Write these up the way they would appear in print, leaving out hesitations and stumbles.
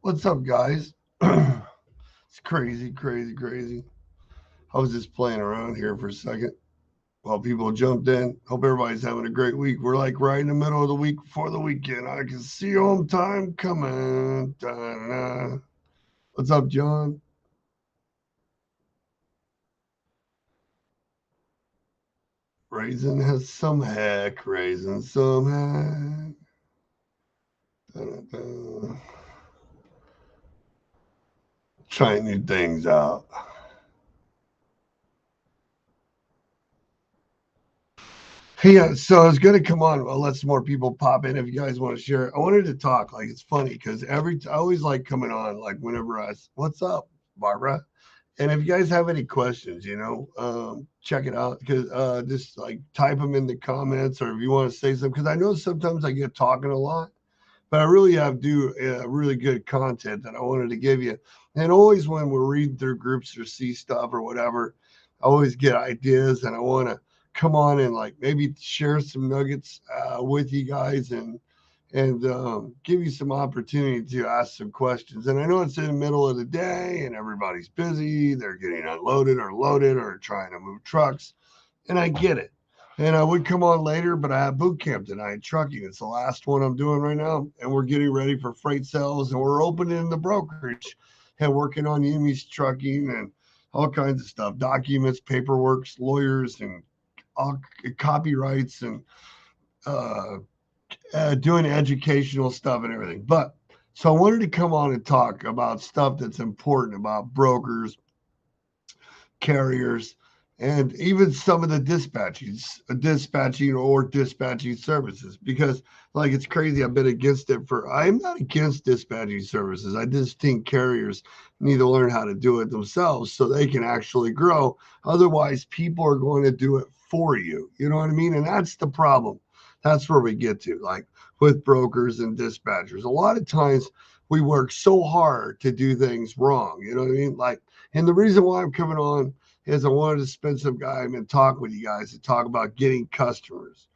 What's up, guys? It's crazy, crazy, crazy. I was just playing around here for a second while people jumped in. Hope everybody's having a great week. We're like right in the middle of the week before the weekend. I can see home time coming. Da-na. What's up, John? Raising has some heck. Raising some heck. Da-na-da. Trying new things out. Yeah, so it's going to come on. I'll let some more people pop in if you guys want to share. I wanted to talk. Like, it's funny because I always like coming on, like, whenever what's up, Barbara? And if you guys have any questions, check it out because just like type them in the comments or if you want to say something. Because I know sometimes I get talking a lot, but I really have do really good content that I wanted to give you. And always when we're reading through groups or see stuff or whatever, I always get ideas and I want to come on and like maybe share some nuggets with you guys and give you some opportunity to ask some questions. And I know it's in the middle of the day and everybody's busy, they're getting unloaded or loaded or trying to move trucks, and I get it. And I would come on later, but I have boot camp tonight, trucking. It's the last one I'm doing right now. And we're getting ready for freight sales and we're opening the brokerage and working on Yumi's trucking and all kinds of stuff, documents, paperwork, lawyers, and all copyrights and uh, doing educational stuff and everything. But so I wanted to come on and talk about stuff that's important about brokers, carriers, and even some of the dispatching services. Because, like, it's crazy. I've been against it for. I'm not against dispatching services. I just think carriers need to learn how to do it themselves so they can actually grow. Otherwise, people are going to do it for you. You know what I mean? And that's the problem. That's where we get to, like with brokers and dispatchers. A lot of times we work so hard to do things wrong. You know what I mean? Like, and the reason why I'm coming on is I wanted to spend some time and talk with you guys to talk about getting customers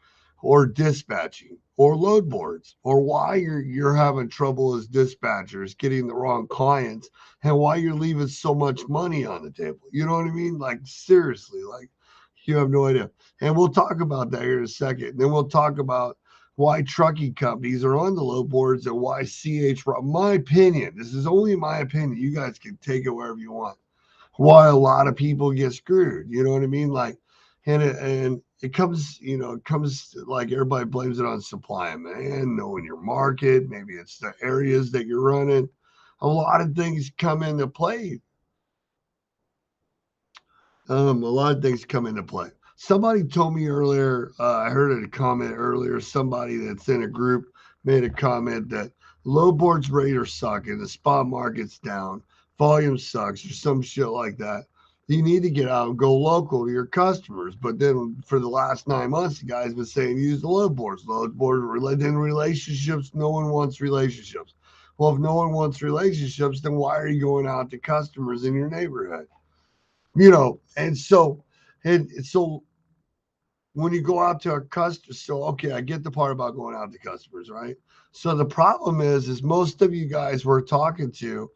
or dispatching or load boards or why you're having trouble as dispatchers getting the wrong clients and why you're leaving so much money on the table. You know what I mean? Like seriously, like you have no idea. And we'll talk about that here in a second. And then we'll talk about why trucking companies are on the load boards and why my opinion, this is only my opinion. You guys can take it wherever you want, why a lot of people get screwed. You know what I mean? Like, and it comes, it comes like everybody blames it on supply and demand, knowing your market. Maybe it's the areas that you're running. A lot of things come into play. A lot of things come into play. Somebody told me earlier, I heard a comment earlier, somebody that's in a group made a comment that low boards rate are sucking, the spot market's down, volume sucks, or some shit like that. You need to get out and go local to your customers. But then for the last 9 months, the guy's been saying use the load boards. Load board then relationships, no one wants relationships. Well, if no one wants relationships, then why are you going out to customers in your neighborhood? And so when you go out to a customer, so okay, I get the part about going out to customers, right? So the problem is most of you guys we're talking to,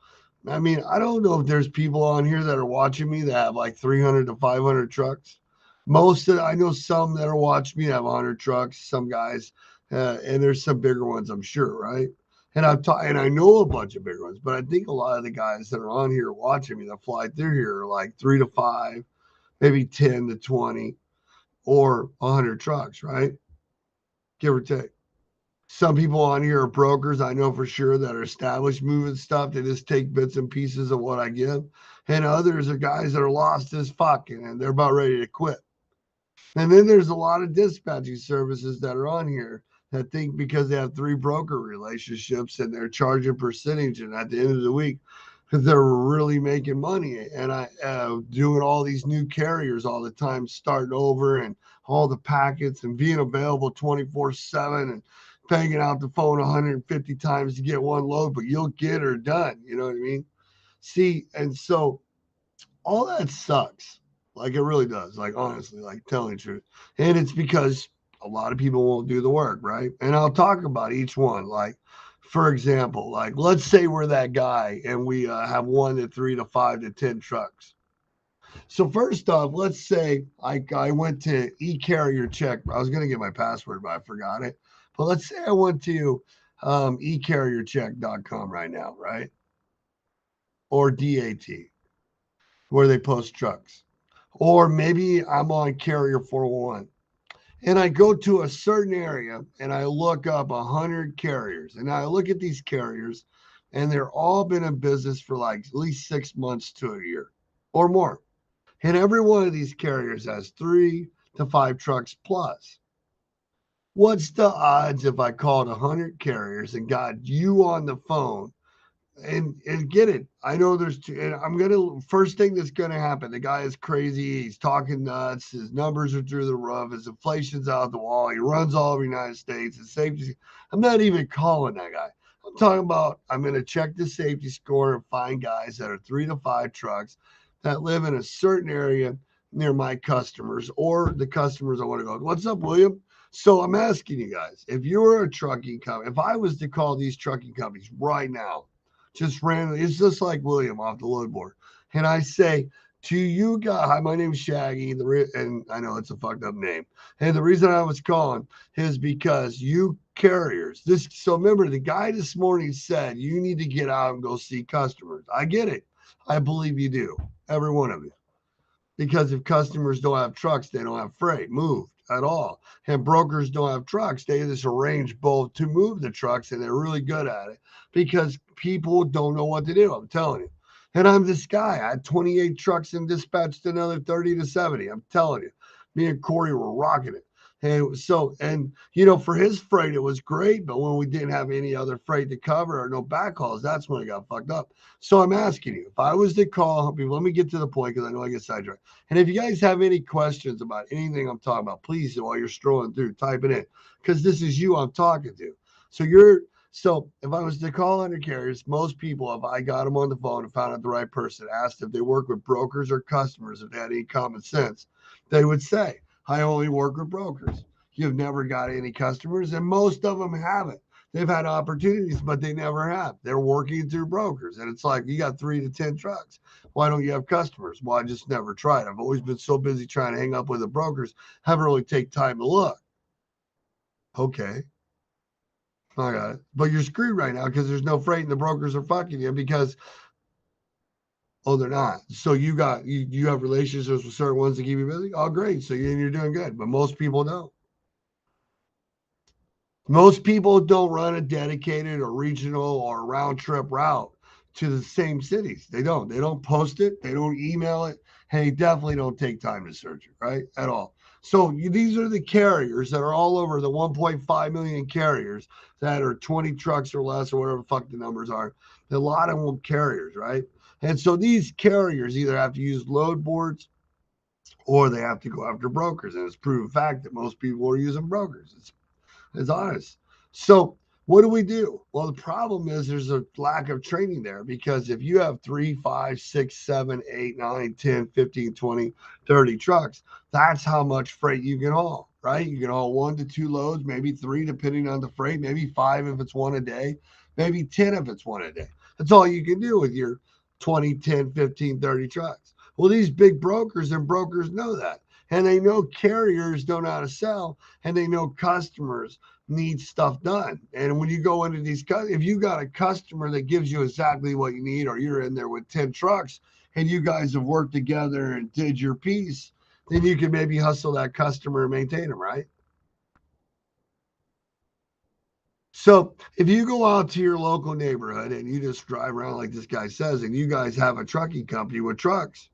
I mean, I don't know if there's people on here that are watching me that have like 300 to 500 trucks. I know some that are watching me have 100 trucks, some guys, and there's some bigger ones, I'm sure, right? And I know a bunch of bigger ones, but I think a lot of the guys that are on here watching me that fly through here are like 3 to 5, maybe 10 to 20, or 100 trucks, right? Give or take. Some people on here are brokers, I know for sure, that are established moving stuff. They just take bits and pieces of what I give. And others are guys that are lost as fuck and they're about ready to quit. And then there's a lot of dispatching services that are on here that think because they have 3 broker relationships and they're charging percentage, and at the end of the week, because they're really making money. And I doing all these new carriers all the time, starting over and all the packets and being available 24/7 and banging out the phone 150 times to get one load, but you'll get her done. You know what I mean? See, and so all that sucks. Like it really does. Like honestly, like telling the truth. And it's because a lot of people won't do the work, right? And I'll talk about each one. Like For example, like let's say we're that guy and we have 1 to 3 to 5 to 10 trucks. So first off, let's say I went to eCarrier check. I was going to get my password, but I forgot it. But let's say I went to ecarriercheck.com right now, right? Or DAT, where they post trucks. Or maybe I'm on Carrier 401 and I go to a certain area and I look up 100 carriers. And I look at these carriers and they're all been in business for like at least 6 months to a year or more. And every one of these carriers has 3 to 5 trucks plus. What's the odds if I called 100 carriers and got you on the phone and get it? I know there's two, and I'm gonna first thing that's gonna happen. The guy is crazy. He's talking nuts. His numbers are through the roof. His inflation's out the wall. He runs all over the United States. His safety. I'm not even calling that guy. I'm talking about I'm gonna check the safety score and find guys that are 3 to 5 trucks that live in a certain area near my customers or the customers I want to go. What's up, William? So I'm asking you guys, if you were a trucking company, if I was to call these trucking companies right now, just randomly, it's just like William off the load board, and I say to you guys, hi, my name's Shaggy, and I know it's a fucked up name, and the reason I was calling is because you carriers, this. So remember, the guy this morning said you need to get out and go see customers. I get it. I believe you do, every one of you. Because if customers don't have trucks, they don't have freight moved at all. And brokers don't have trucks. They just arrange both to move the trucks, and they're really good at it because people don't know what to do. I'm telling you. And I'm this guy. I had 28 trucks and dispatched another 30 to 70. I'm telling you. Me and Corey were rocking it. And so, and for his freight, it was great. But when we didn't have any other freight to cover or no backhauls, that's when it got fucked up. So I'm asking you, if I was to call people, let me get to the point because I know I get sidetracked. And if you guys have any questions about anything I'm talking about, please, while you're strolling through, type it in because this is you I'm talking to. So if I was to call under carriers, most people, if I got them on the phone and found out the right person, asked if they work with brokers or customers, if they had any common sense, they would say, I only work with brokers. You've never got any customers, and most of them haven't. They've had opportunities, but they never have. They're working through brokers. And it's like, you got 3 to 10 trucks. Why don't you have customers? Well, I just never tried. I've always been so busy trying to hang up with the brokers, haven't really take time to look. Okay. I got it. But you're screwed right now because there's no freight and the brokers are fucking you because, oh, they're not. So you have relationships with certain ones that keep you busy. Oh, great. So you're doing good. But most people don't. Most people don't run a dedicated or regional or round trip route to the same cities. They don't. They don't post it. They don't email it. And they definitely don't take time to search it, right? At all. So these are the carriers that are all over the 1.5 million carriers that are 20 trucks or less or whatever the fuck the numbers are. A lot of them carriers, right? And so these carriers either have to use load boards or they have to go after brokers. And it's proven fact that most people are using brokers. It's honest. So what do we do? Well, the problem is there's a lack of training there because if you have 3, 5, 6, 7, 8, 9, 10, 15, 20, 30 trucks, that's how much freight you can haul, right? You can haul 1 to 2 loads, maybe 3, depending on the freight, maybe 5 if it's one a day, maybe 10 if it's one a day. That's all you can do with your 20, 10, 15, 30 trucks. Well, these big brokers and brokers know that. And they know carriers don't know how to sell, and they know customers need stuff done. And when you go into these, if you got a customer that gives you exactly what you need, or you're in there with 10 trucks and you guys have worked together and did your piece, then you can maybe hustle that customer and maintain them, right? So if you go out to your local neighborhood and you just drive around like this guy says, and you guys have a trucking company with trucks,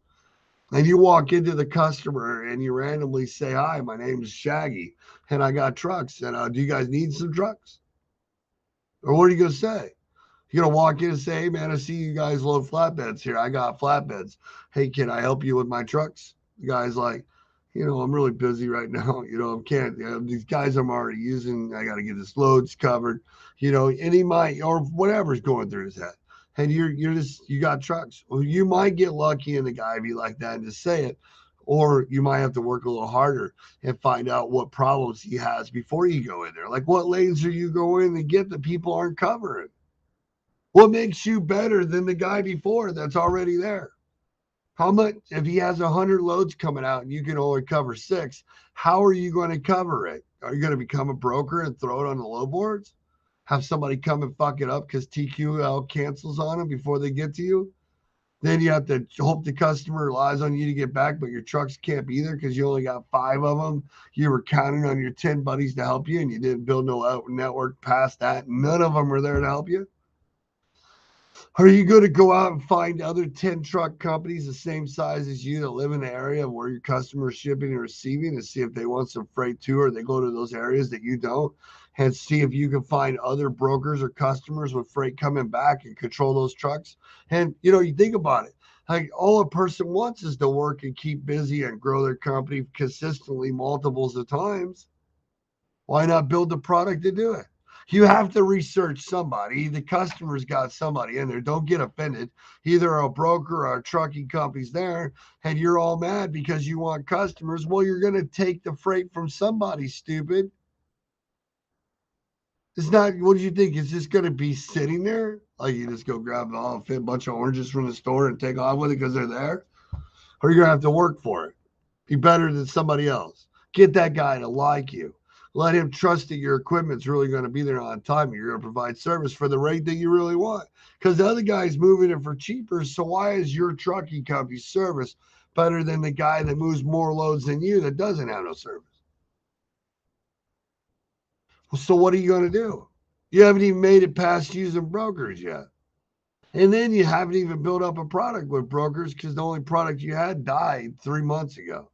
and you walk into the customer and you randomly say, hi, my name is Shaggy and I got trucks. And do you guys need some trucks? Or what are you going to say? You're going to walk in and say, hey, man, I see you guys load flatbeds here. I got flatbeds. Hey, can I help you with my trucks? The guy's like, I'm really busy right now. I can't. These guys I'm already using, I got to get this loads covered, and he might, or whatever's going through his head. And you got trucks. Well, you might get lucky and the guy be like that and just say it. Or you might have to work a little harder and find out what problems he has before you go in there. Like, what lanes are you going and get that people aren't covering? What makes you better than the guy before that's already there? How much, if he has 100 loads coming out and you can only cover 6, how are you going to cover it? Are you going to become a broker and throw it on the low boards? Have somebody come and fuck it up because TQL cancels on them before they get to you? Then you have to hope the customer relies on you to get back, but your trucks can't be there because you only got 5 of them. You were counting on your 10 buddies to help you, and you didn't build no network past that. None of them were there to help you. Are you going to go out and find other 10 truck companies the same size as you that live in the area where your customers shipping and receiving and see if they want some freight too, or they go to those areas that you don't, and see if you can find other brokers or customers with freight coming back and control those trucks? And, you think about it. Like, all a person wants is to work and keep busy and grow their company consistently multiples of times. Why not build the product to do it? You have to research somebody. The customer's got somebody in there. Don't get offended. Either a broker or a trucking company's there, and you're all mad because you want customers. Well, you're going to take the freight from somebody, stupid. It's not, what do you think? It's just going to be sitting there? Like, you just go grab a bunch of oranges from the store and take off with it because they're there? Or you're going to have to work for it. Be better than somebody else. Get that guy to like you. Let him trust that your equipment's really going to be there on time. You're going to provide service for the rate that you really want. Because the other guy's moving it for cheaper. So why is your trucking company's service better than the guy that moves more loads than you that doesn't have no service? So what are you going to do? You haven't even made it past using brokers yet. And then you haven't even built up a product with brokers because the only product you had died 3 months ago.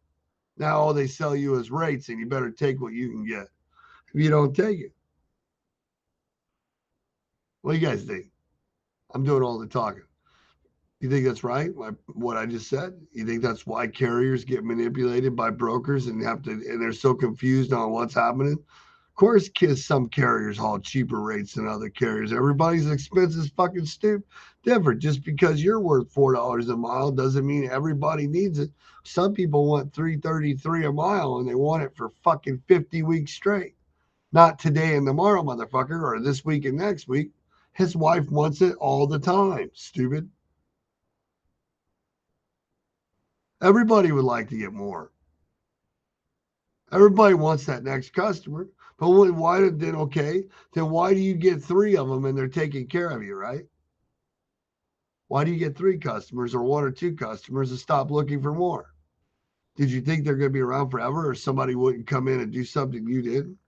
Now all they sell you is rates, and you better take what you can get. If you don't take it, what do you guys think? I'm doing all the talking. You think that's right? What I just said? You think that's why carriers get manipulated by brokers and they're so confused on what's happening? Of course, some carriers haul cheaper rates than other carriers. Everybody's expense is fucking different. Just because you're worth $4 a mile doesn't mean everybody needs it. Some people want $3.33 a mile and they want it for fucking 50 weeks straight. Not today and tomorrow, motherfucker, or this week and next week. His wife wants it all the time, stupid. Everybody would like to get more. Everybody wants that next customer. But why then why do you get 3 of them and they're taking care of you, right? Why do you get 3 customers or 1 or 2 customers and stop looking for more? Did you think they're going to be around forever, or somebody wouldn't come in and do something you didn't?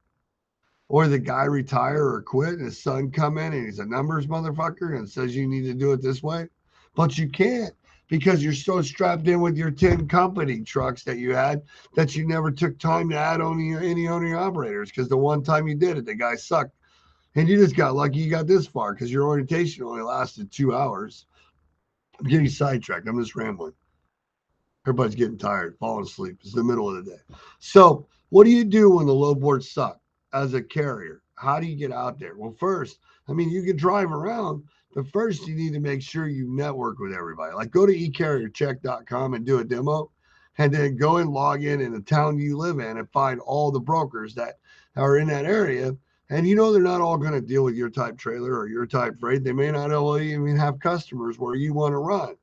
Or the guy retire or quit and his son come in and he's a numbers motherfucker and says you need to do it this way? But you can't, because you're so strapped in with your 10 company trucks that you had that you never took time to add any owner operators, because the one time you did it, the guy sucked. And you just got lucky you got this far because your orientation only lasted 2 hours. I'm getting sidetracked. I'm just rambling. Everybody's getting tired, falling asleep. It's the middle of the day. So what do you do when the low boards suck as a carrier? How do you get out there? Well, first, you can drive around, but first you need to make sure you network with everybody. Like, go to ecarriercheck.com and do a demo, and then go and log in the town you live in and find all the brokers that are in that area. And they're not all going to deal with your type trailer or your type freight. They may not all even have customers where you want to run.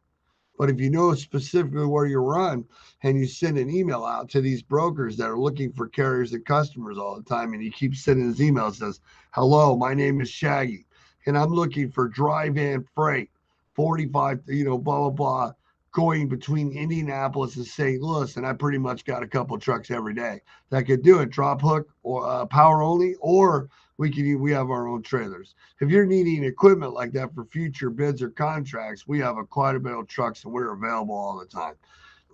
But if you know specifically where you run and you send an email out to these brokers that are looking for carriers and customers all the time, and you keep sending this email that says, hello, my name is Shaggy, and I'm looking for dry van freight, 45, blah, blah, blah, going between Indianapolis and St. Louis, and I pretty much got a couple trucks every day that could do it, drop hook or power only, or we have our own trailers. If you're needing equipment like that for future bids or contracts, we have quite a bit of trucks and we're available all the time.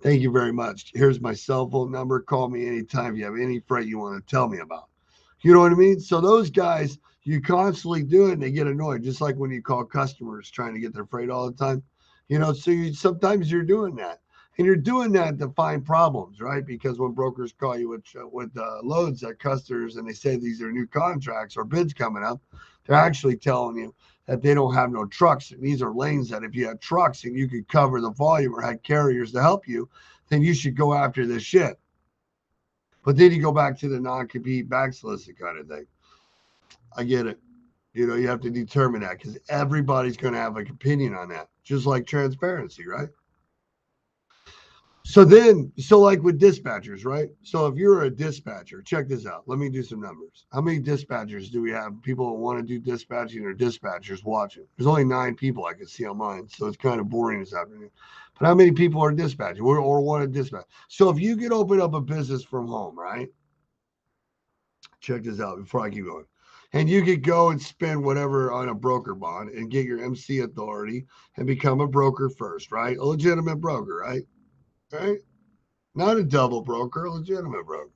Thank you very much. Here's my cell phone number. Call me anytime if you have any freight you want to tell me about. You know what I mean? So those guys, you constantly do it and they get annoyed, just like when you call customers trying to get their freight all the time. So sometimes you're doing that. And you're doing that to find problems, right? Because when brokers call you with loads at customers and they say these are new contracts or bids coming up, they're actually telling you that they don't have no trucks. And these are lanes that if you had trucks and you could cover the volume or had carriers to help you, then you should go after this shit. But then you go back to the non-compete backsolicited kind of thing. I get it. You know, you have to determine that because everybody's going to have an opinion on that, just like transparency, right? So like with dispatchers, right? So if you're a dispatcher, check this out. Let me do some numbers. How many dispatchers do we have? People that want to do dispatching or dispatchers watching? There's only 9 people I can see on mine, so it's kind of boring this afternoon. But how many people are dispatching or want to dispatch? So if you could open up a business from home, right? Check this out before I keep going. And you could go and spend whatever on a broker bond and get your MC authority and become a broker first, right? A legitimate broker, right? Right? Not a double broker, a legitimate broker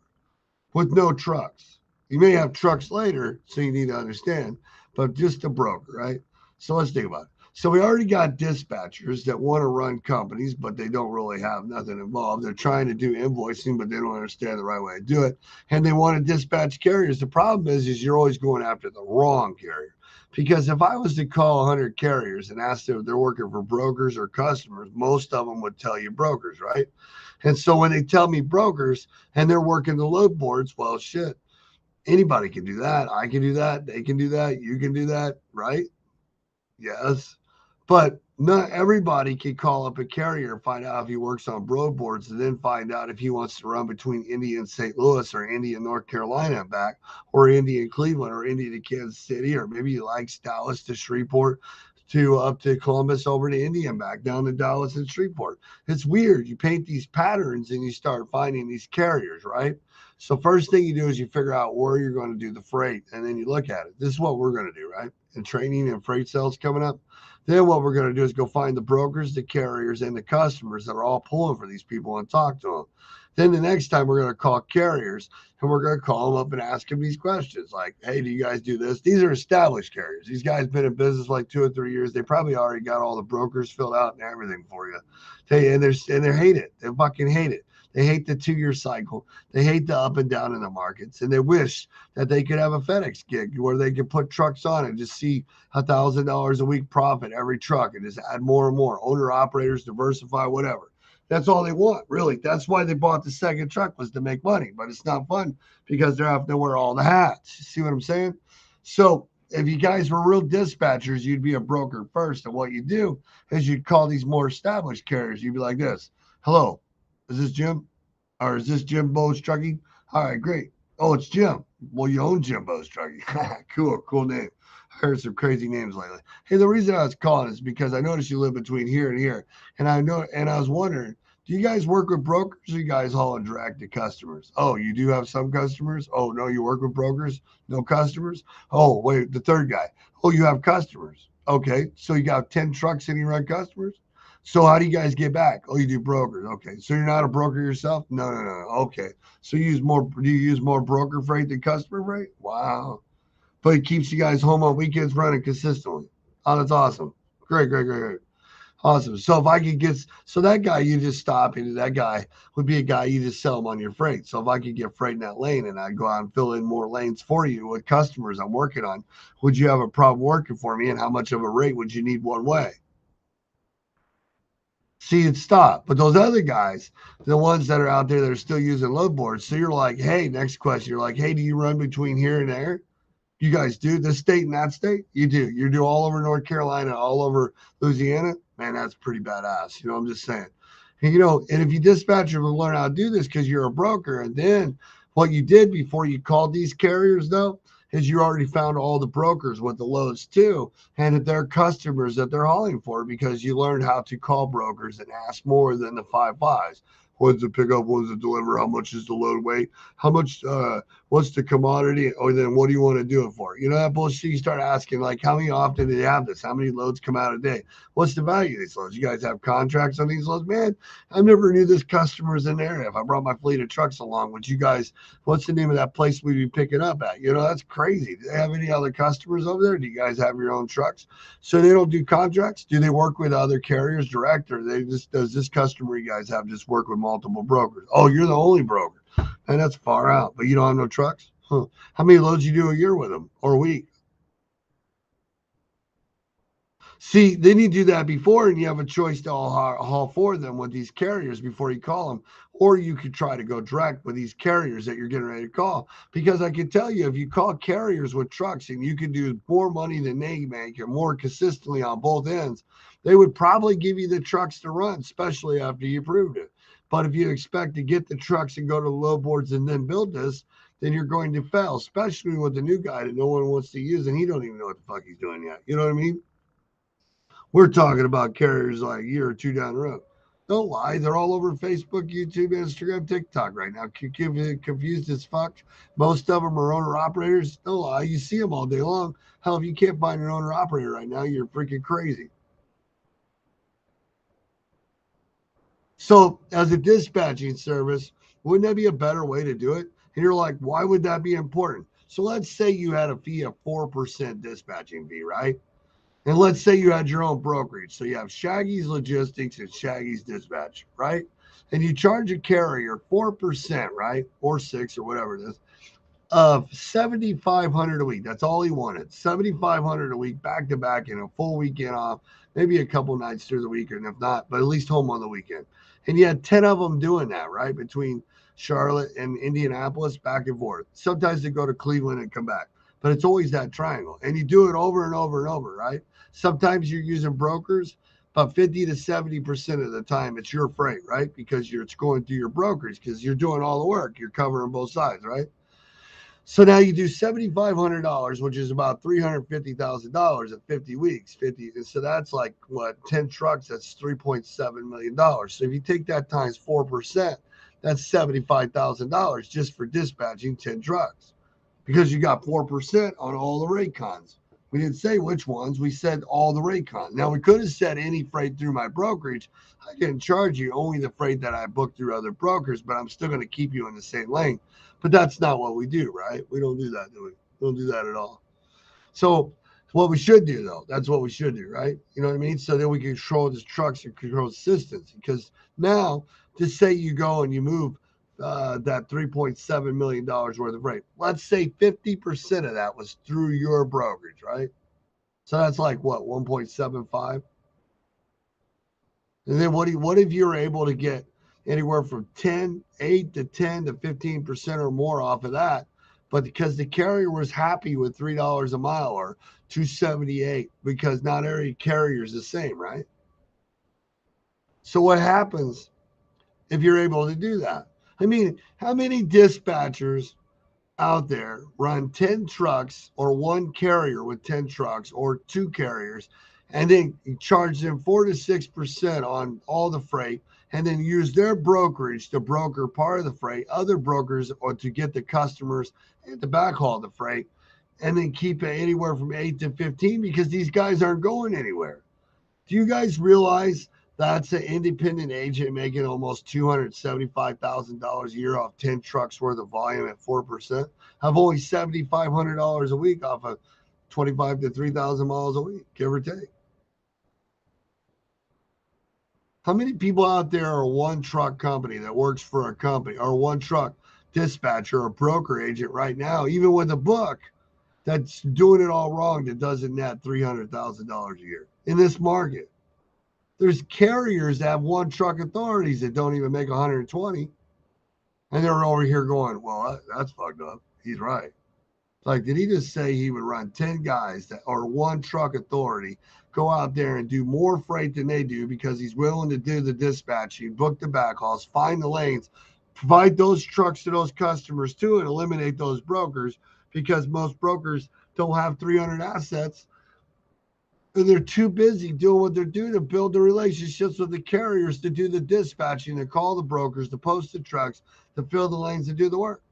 with no trucks. You may have trucks later, so you need to understand, but just a broker, right? So let's think about it. So we already got dispatchers that want to run companies, but they don't really have nothing involved. They're trying to do invoicing, but they don't understand the right way to do it. And they want to dispatch carriers. The problem is you're always going after the wrong carrier. Because if I was to call 100 carriers and ask them if they're working for brokers or customers, most of them would tell you brokers, right? And so when they tell me brokers and they're working the load boards, well, shit, anybody can do that. I can do that. They can do that. You can do that, right? Yes. But not everybody can call up a carrier and find out if he works on road boards and then find out if he wants to run between Indy and St. Louis or Indy and North Carolina and back or Indy and Cleveland or Indy to Kansas City or maybe he likes Dallas to Shreveport to up to Columbus over to Indy and back down to Dallas and Shreveport. It's weird. You paint these patterns and you start finding these carriers, right? So first thing you do is you figure out where you're going to do the freight and then you look at it. This is what we're going to do, right? And training and freight sales coming up. Then what we're going to do is go find the brokers, the carriers, and the customers that are all pulling for these people and talk to them. Then the next time we're going to call carriers and we're going to call them up and ask them these questions like, hey, do you guys do this? These are established carriers. These guys been in business like 2 or 3 years. They probably already got all the brokers filled out and everything for you. And they hate it. They fucking hate it. They hate the 2-year cycle. They hate the up and down in the markets. And they wish that they could have a FedEx gig where they could put trucks on and just see $1,000 a week profit every truck and just add more and more. Owner operators, diversify, whatever. That's all they want, really. That's why they bought the second truck was to make money. But it's not fun because they're having to wear all the hats. You see what I'm saying? So if you guys were real dispatchers, you'd be a broker first. And what you do is you'd call these more established carriers. You'd be like this. Hello, is this Jim? Or is this Jim Bo's Trucking? All right, great. Oh, it's Jim. Well, you own Jim Bo's Trucking. Cool name. I heard some crazy names lately. Hey, the reason I was calling is because I noticed you live between here and here. And I was wondering, do you guys work with brokers or you guys hauling direct to customers? Oh, you do have some customers? Oh, no, you work with brokers? No customers? Oh, wait, the third guy. Oh, you have customers. Okay, so you got 10 trucks and you run customers? So how do you guys get back? Oh, you do brokers. Okay. So you're not a broker yourself? No. Okay. So do you use more broker freight than customer freight? Wow. But it keeps you guys home on weekends running consistently. Oh, that's awesome. Great. Awesome. So if I could so that guy you just stop and that guy would be a guy you just sell him on your freight. So if I could get freight in that lane and I go out and fill in more lanes for you with customers I'm working on, would you have a problem working for me? And how much of a rate would you need one way? See it stop. But those other guys, the ones that are out there that are still using load boards, so you're like, hey, next question. You're like, hey, do you run between here and there? You guys do this state and that state? You do. You do all over North Carolina, all over Louisiana? Man, that's pretty badass. You know, I'm just saying. And, and if you dispatcher will learn how to do this because you're a broker, and then what you did before you called these carriers, though, is you already found all the brokers with the loads too, and that they're customers that they're hauling for because you learned how to call brokers and ask more than the 5 5s. When's the pickup? When's the deliver? How much is the load weight? How much? What's the commodity? Or then what do you want to do it for? You know that bullshit. You start asking like, how many often do they have this? How many loads come out a day? What's the value of these loads? You guys have contracts on these loads, man. I never knew this customer's in there. If I brought my fleet of trucks along, would you guys? What's the name of that place we'd be picking up at? That's crazy. Do they have any other customers over there? Do you guys have your own trucks? So they don't do contracts. Do they work with other carriers direct, or does this customer you guys have just work with multiple brokers? Oh, you're the only broker, and that's far out. But you don't have no trucks. Huh. How many loads you do a year with them or a week? See, then you do that before, and you have a choice to haul for them with these carriers before you call them, or you could try to go direct with these carriers that you're getting ready to call. Because I can tell you, if you call carriers with trucks and you can do more money than they make and more consistently on both ends, they would probably give you the trucks to run, especially after you proved it. But if you expect to get the trucks and go to the low boards and then build this, then you're going to fail, especially with the new guy that no one wants to use and he don't even know what the fuck he's doing yet. You know what I mean? We're talking about carriers like a year or two down the road. Don't lie. They're all over Facebook, YouTube, Instagram, TikTok right now. Confused as fuck. Most of them are owner operators. Don't lie. You see them all day long. Hell, if you can't find an owner operator right now, you're freaking crazy. So, as a dispatching service, wouldn't that be a better way to do it? And you're like, why would that be important? So, let's say you had a fee of 4% dispatching fee, right? And let's say you had your own brokerage. So you have Shaggy's Logistics and Shaggy's Dispatch, right? And you charge a carrier 4%, right? Or 6 or whatever it is, of 7,500 a week. That's all he wanted. 7,500 a week, back to back, and a full weekend off, maybe a couple nights through the weekend, if not, but at least home on the weekend. And you had 10 of them doing that, right? Between Charlotte and Indianapolis, back and forth. Sometimes they go to Cleveland and come back, but it's always that triangle. And you do it over and over and over, right? Sometimes you're using brokers, but 50 to 70% of the time it's your freight, right? Because it's going through your brokers because you're doing all the work. You're covering both sides, right? So now you do $7,500, which is about $350,000 at 50 weeks. 50, so that's like what 10 trucks. That's $3.7 million. So if you take that times 4%, that's $75,000 just for dispatching 10 trucks, because you got 4% on all the rate cons. We didn't say which ones. We said all the rate cons. Now we could have said any freight through my brokerage. I can charge you only the freight that I booked through other brokers, but I'm still going to keep you in the same lane. But that's not what we do, right? We don't do that, do we? We don't do that at all. So what we should do, though, that's what we should do, right? You know what I mean? So that we can control the trucks and control systems. Because now, just say you go and you move that $3.7 million worth of freight. Let's say 50% of that was through your brokerage, right? So that's like what, 1.75? And then what if you're able to get anywhere from 8 to 10 to 15% or more off of that? But because the carrier was happy with $3 a mile or 278, because not every carrier is the same, right? So what happens if you're able to do that? I mean, how many dispatchers out there run 10 trucks, or one carrier with 10 trucks, or two carriers, and then you charge them 4 to 6% on all the freight, and then use their brokerage to broker part of the freight, other brokers, or to get the customers and to backhaul the freight, and then keep it anywhere from 8 to 15 because these guys aren't going anywhere. Do you guys realize that's an independent agent making almost $275,000 a year off 10 trucks worth of volume at 4%? Have only $7,500 a week off of 25 to 3,000 miles a week, give or take. How many people out there are one truck company that works for a company, or one truck dispatcher or broker agent right now, even with a book, that's doing it all wrong, that doesn't net $300,000 a year in this market? There's carriers that have one truck authorities that don't even make 120, and they're over here going, "Well, that's fucked up." He's right. Like, did he just say he would run 10 guys that are one truck authority, go out there and do more freight than they do because he's willing to do the dispatching, book the backhauls, find the lanes, provide those trucks to those customers too, and eliminate those brokers because most brokers don't have 300 assets, and they're too busy doing what they're doing to build the relationships with the carriers, to do the dispatching, to call the brokers, to post the trucks, to fill the lanes, to do the work.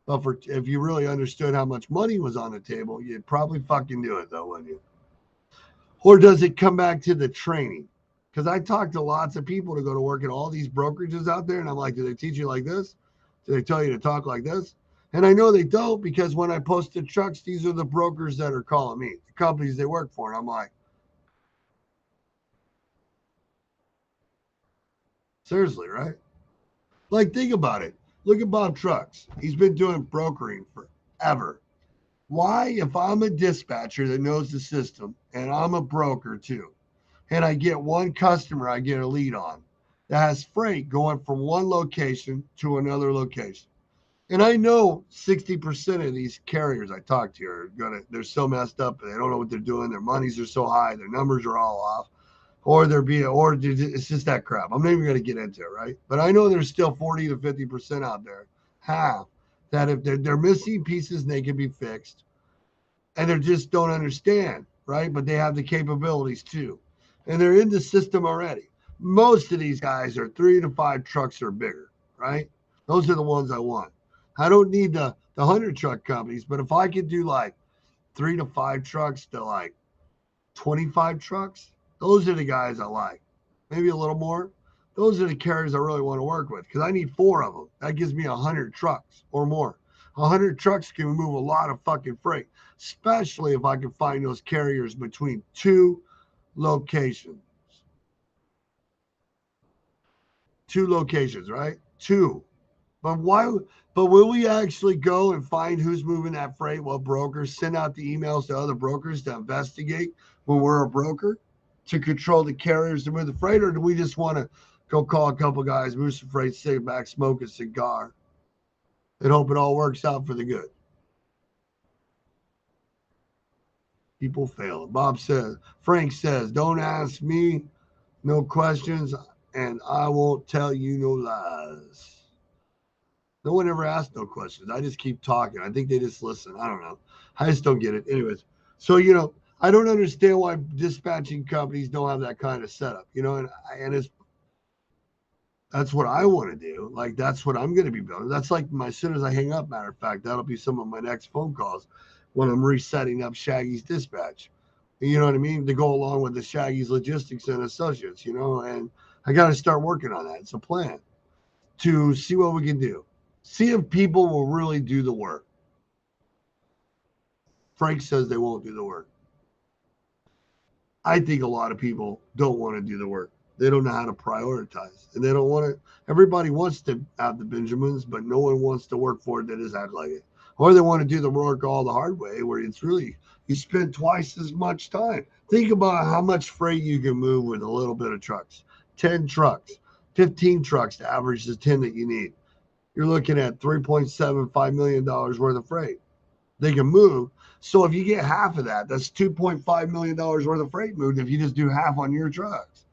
But if you really understood how much money was on the table, you'd probably fucking do it, though, wouldn't you? Or does it come back to the training? Because I talked to lots of people to go to work at all these brokerages out there, and I'm like, do they teach you like this? Do they tell you to talk like this? And I know they don't, because when I post the trucks, these are the brokers that are calling me, the companies they work for. And I'm like, seriously, right? Like, think about it. Look at Bob Trucks. He's been doing brokering forever. Why, if I'm a dispatcher that knows the system and I'm a broker too, and I get one customer I get a lead on that has freight going from one location to another location. And I know 60% of these carriers I talk to are they're so messed up, they don't know what they're doing. Their monies are so high, their numbers are all off, or it's just that crap. I'm not even going to get into it, right? But I know there's still 40 to 50% out there, half, that if they're missing pieces, they can be fixed, and they just don't understand, right? But they have the capabilities too, and they're in the system already. Most of these guys are 3 to 5 trucks or bigger, right? Those are the ones I want. I don't need the 100 truck companies, but if I could do like 3 to 5 trucks to like 25 trucks, those are the guys I like. Maybe a little more. Those are the carriers I really want to work with because I need 4 of them. That gives me 100 trucks or more. 100 trucks can move a lot of fucking freight, especially if I can find those carriers between 2 locations. 2 locations, right? Two. But why? But will we actually go and find who's moving that freight? What brokers send out the emails to other brokers to investigate when we're a broker to control the carriers to move the freight, or do we just want to go call a couple guys, move some freight, sit back, smoke a cigar, and hope it all works out for the good? People fail. Frank says, don't ask me no questions, and I won't tell you no lies. No one ever asked no questions. I just keep talking. I think they just listen. I don't know. I just don't get it. Anyways, so I don't understand why dispatching companies don't have that kind of setup. And that's what I want to do. Like that's what I'm going to be building. That's like as soon as I hang up. Matter of fact, that'll be some of my next phone calls when I'm resetting up Shaggy's dispatch. You know what I mean? To go along with the Shaggy's Logistics and Associates. And I got to start working on that. It's a plan to see what we can do. See if people will really do the work. Frank says they won't do the work. I think a lot of people don't want to do the work. They don't know how to prioritize. And they don't want to. Everybody wants to have the Benjamins, but no one wants to work for it that is act like it. Or they want to do the work all the hard way, where it's really, you spend twice as much time. Think about how much freight you can move with a little bit of trucks. 10 trucks, 15 trucks to average the 10 that you need. You're looking at $3.75 million worth of freight they can move. So if you get half of that, that's $2.5 million worth of freight moved if you just do half on your trucks.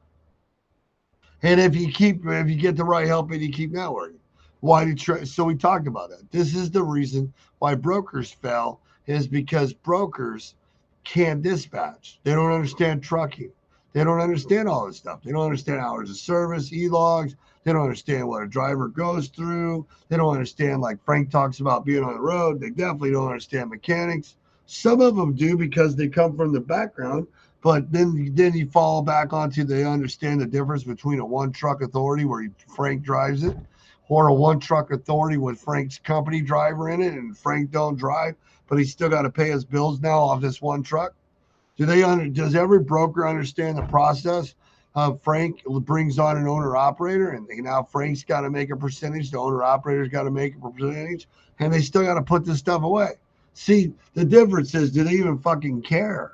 And if you get the right help and you keep networking. So we talked about that. This is the reason why brokers fail, is because brokers can't dispatch. They don't understand trucking. They don't understand all this stuff. They don't understand hours of service, e-logs. They don't understand what a driver goes through. They don't understand, like Frank talks about, being on the road. They definitely don't understand mechanics. Some of them do because they come from the background, but then you fall back onto they understand the difference between a one-truck authority where Frank drives it, or a one-truck authority with Frank's company driver in it, and Frank don't drive, but he's still got to pay his bills now off this one truck. Does every broker understand the process? Frank brings on an owner operator, and now Frank's got to make a percentage. The owner operator's got to make a percentage, and they still got to put this stuff away. See, the difference is, do they even fucking care?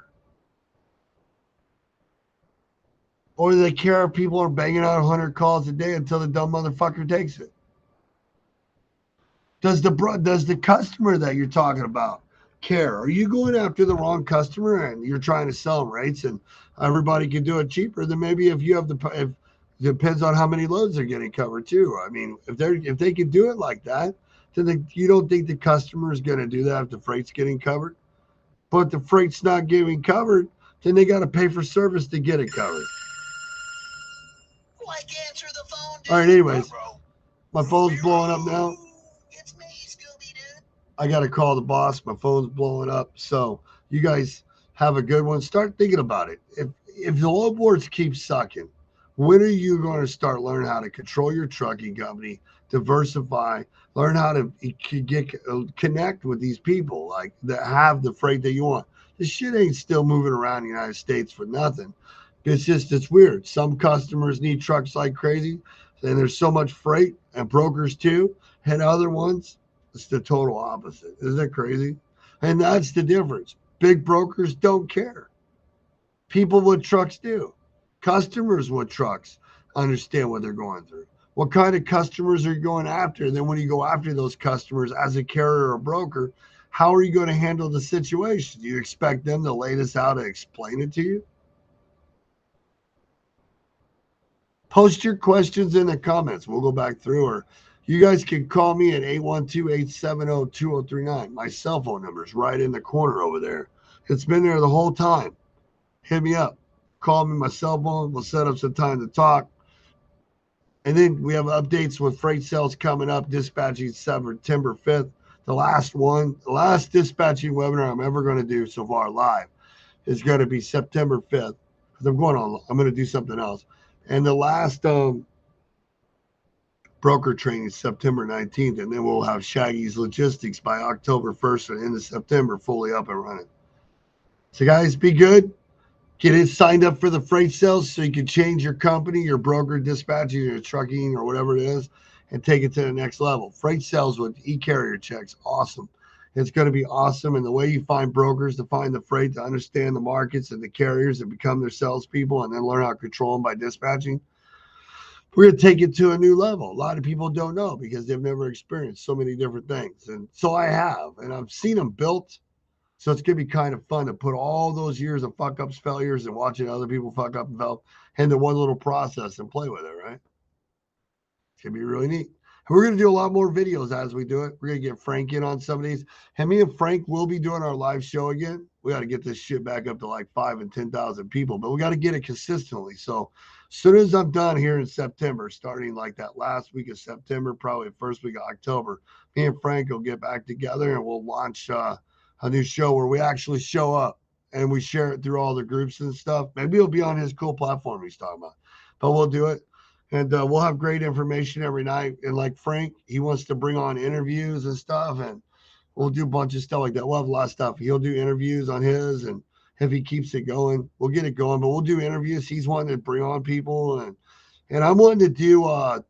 Or do they care if people are banging out 100 calls a day until the dumb motherfucker takes it? Does the customer that you're talking about care? Are you going after the wrong customer and you're trying to sell them rates and everybody can do it cheaper? Then maybe if it depends on how many loads they're getting covered too. I mean, if they could do it like that, then you don't think the customer is going to do that if the freight's getting covered? But the freight's not getting covered, then they got to pay for service to get it covered. Like answer the phone, dude. All right, anyways, my phone's blowing up now. It's me, Scooby-Doo. I got to call the boss. My phone's blowing up. So you guys have a good one. Start thinking about it. If the low boards keep sucking, when are you going to start learning how to control your trucking company, diversify, learn how to connect with these people like that have the freight that you want? This shit ain't still moving around the United States for nothing. It's weird. Some customers need trucks like crazy, and there's so much freight, and brokers too, and other ones, it's the total opposite. Isn't that crazy? And that's the difference. Big brokers don't care. People with trucks do. Customers with trucks understand what they're going through. What kind of customers are you going after? And then when you go after those customers as a carrier or broker, how are you going to handle the situation? Do you expect them to lay this out and explain it to you? Post your questions in the comments. We'll go back through, or you guys can call me at 812-870-2039. My cell phone number is right in the corner over there. It's been there the whole time. Hit me up. Call me my cell phone. We'll set up some time to talk. And then we have updates with freight sales coming up, dispatching September 5th. The last dispatching webinar I'm ever going to do so far live is going to be September 5th. Because I'm going to do something else. And the last broker training is September 19th. And then we'll have Shaggy's Logistics by October 1st and into September fully up and running. So guys, be good. Get it signed up for the freight sales so you can change your company, your broker, dispatching, your trucking, or whatever it is, and take it to the next level. Freight sales with e-carrier checks, awesome. It's going to be awesome. And the way you find brokers to find the freight, to understand the markets and the carriers and become their salespeople and then learn how to control them by dispatching, we're going to take it to a new level. A lot of people don't know because they've never experienced so many different things. And so I have, and I've seen them built. So it's going to be kind of fun to put all those years of fuck ups, failures, and watching other people fuck up and fail into one little process and play with it, right? It's going to be really neat. And we're going to do a lot more videos as we do it. We're going to get Frank in on some of these. And me and Frank will be doing our live show again. We got to get this shit back up to like 5,000 and 10,000 people, but we got to get it consistently. So as soon as I'm done here in September, starting like that last week of September, probably the first week of October, me and Frank will get back together and we'll launch a new show where we actually show up and we share it through all the groups and stuff. Maybe it'll be on his cool platform he's talking about, but we'll do it. And we'll have great information every night. And like Frank, he wants to bring on interviews and stuff, and we'll do a bunch of stuff like that. We'll have a lot of stuff. He'll do interviews on his, and if he keeps it going, we'll get it going. But we'll do interviews. He's wanting to bring on people, and I'm wanting to do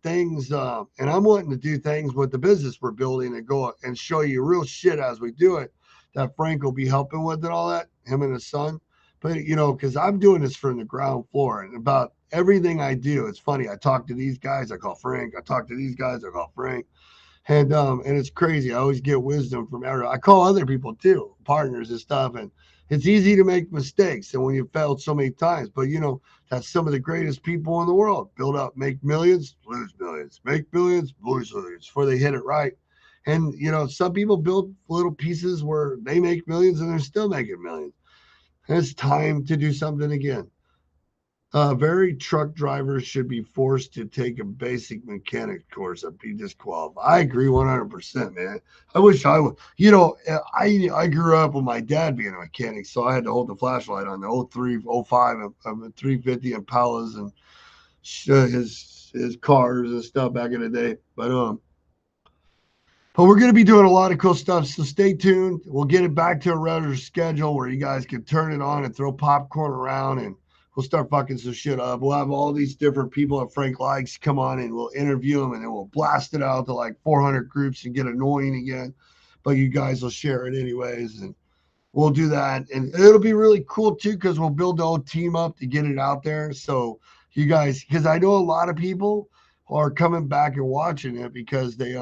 things, and I'm wanting to do things with the business we're building and go and show you real shit as we do it that Frank will be helping with and all that, him and his son. But, you know, because I'm doing this from the ground floor and about everything I do. It's funny. I talk to these guys, I call Frank. I talk to these guys, I call Frank. And it's crazy. I always get wisdom from everyone. I call other people too, partners and stuff. And it's easy to make mistakes. And when you've failed so many times, but you know, that's some of the greatest people in the world. Build up, make millions, lose millions, make millions, lose millions before they hit it right. And, you know, some people build little pieces where they make millions and they're still making millions. And it's time to do something again. Very truck drivers should be forced to take a basic mechanic course and be disqualified. I agree 100%, man. I wish I would. You know, I grew up with my dad being a mechanic, so I had to hold the flashlight on the 03, 05, 350 Impalas and his cars and stuff back in the day. But we're going to be doing a lot of cool stuff, so stay tuned. We'll get it back to a regular schedule where you guys can turn it on and throw popcorn around, and we'll start fucking some shit up. We'll have all these different people that Frank likes come on, and we'll interview them, and then we'll blast it out to like 400 groups and get annoying again. But you guys will share it anyways, and we'll do that. And it'll be really cool, too, because we'll build the whole team up to get it out there. So you guys, because I know a lot of people are coming back and watching it because they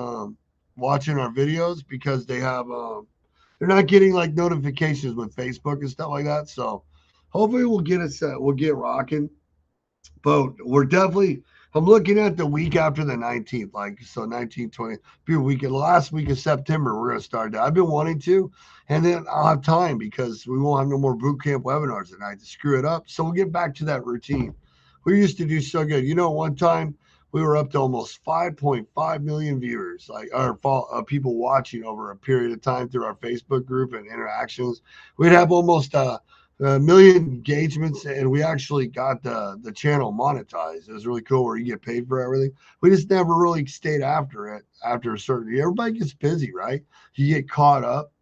watching our videos because they have they're not getting like notifications with Facebook and stuff like that. So hopefully we'll get it set. We'll get rocking. But we're definitely I'm looking at the week after the 19th, like so 19, 20, be a weekend. Last week of September, we're gonna start that. I've been wanting to, and then I'll have time because we won't have no more boot camp webinars tonight to screw it up. So we'll get back to that routine. We used to do so good. You know, one time we were up to almost 5.5 million viewers, like our people watching over a period of time through our Facebook group and interactions. We'd have almost a million engagements, and we actually got the channel monetized. It was really cool where you get paid for everything. We just never really stayed after it. After a certain, everybody gets busy, right? You get caught up.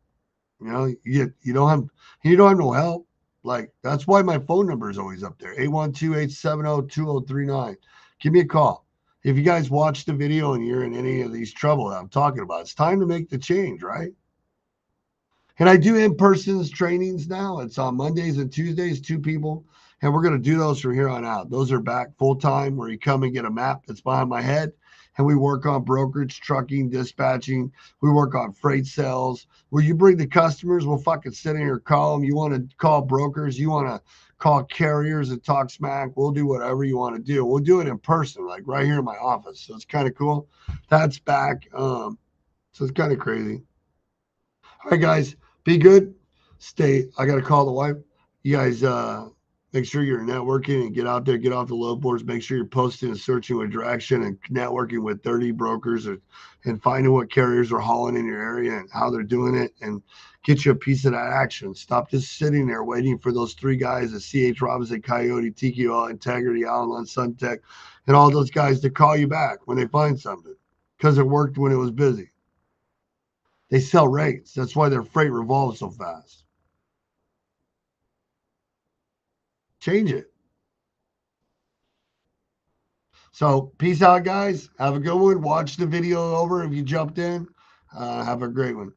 You know, you don't have no help. Like that's why my phone number is always up there: 812-870-2039. Give me a call. If you guys watch the video and you're in any of these trouble that I'm talking about, it's time to make the change, right? And I do in-person trainings now. It's on Mondays and Tuesdays, 2 people. And we're going to do those from here on out. Those are back full time where you come and get a map that's behind my head. And we work on brokerage, trucking, dispatching. We work on freight sales. Where you bring the customers, we'll fucking sit in here, call them. You want to call brokers, you want to call carriers and talk smack. We'll do whatever you want to do. We'll do it in person, like right here in my office. So it's kind of cool. That's back. So it's kind of crazy. All right, guys, be good. Stay. I got to call the wife. You guys, make sure you're networking and get out there, get off the load boards. Make sure you're posting and searching with direction and networking with 30 brokers and finding what carriers are hauling in your area and how they're doing it and get you a piece of that action. Stop just sitting there waiting for those 3 guys at C.H. Robinson, Coyote, TQL, Integrity, Allen, Suntech, and all those guys to call you back when they find something because it worked when it was busy. They sell rates. That's why their freight revolves so fast. Change it. So, peace out, guys. Have a good one. Watch the video over if you jumped in. Have a great one.